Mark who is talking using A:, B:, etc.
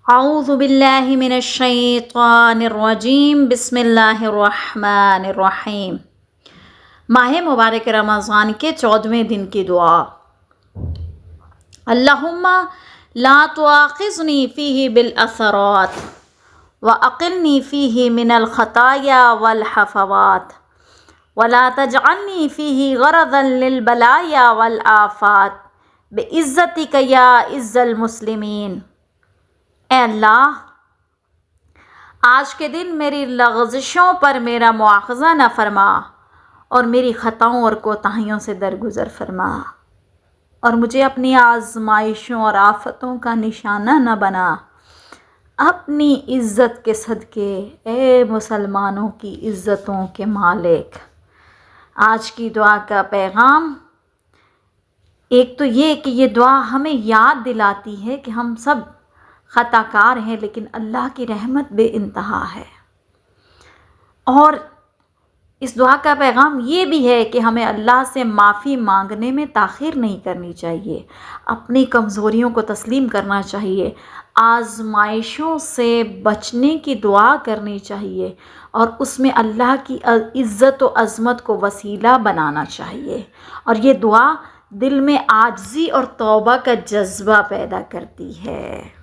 A: اعوذ باللہ من الشیطان الرجیم، بسم اللہ الرحمن الرحیم۔ ماہ مبارک رمضان کے 14ویں دن کی دعا۔ اللہم لا تؤاخذنی فیہ بالعثرات واقلنی فیہ من الخطایا والحفوات ولا تجعلنی فیہ غرضا للبلایا والآفات بعزتک یا عز المسلمین۔ اے اللہ، آج کے دن میری لغزشوں پر میرا مواخذہ نہ فرما اور میری خطاؤں اور کوتاہیوں سے درگزر فرما، اور مجھے اپنی آزمائشوں اور آفتوں کا نشانہ نہ بنا۔ اپنی عزت کے صدقے اے مسلمانوں کی عزتوں کے مالک۔ آج کی دعا کا پیغام ایک تو یہ کہ یہ دعا ہمیں یاد دلاتی ہے کہ ہم سب خطا کار ہیں، لیکن اللہ کی رحمت بے انتہا ہے۔ اور اس دعا کا پیغام یہ بھی ہے کہ ہمیں اللہ سے معافی مانگنے میں تاخیر نہیں کرنی چاہیے، اپنی کمزوریوں کو تسلیم کرنا چاہیے، آزمائشوں سے بچنے کی دعا کرنی چاہیے، اور اس میں اللہ کی عزت و عظمت کو وسیلہ بنانا چاہیے۔ اور یہ دعا دل میں عاجزی اور توبہ کا جذبہ پیدا کرتی ہے۔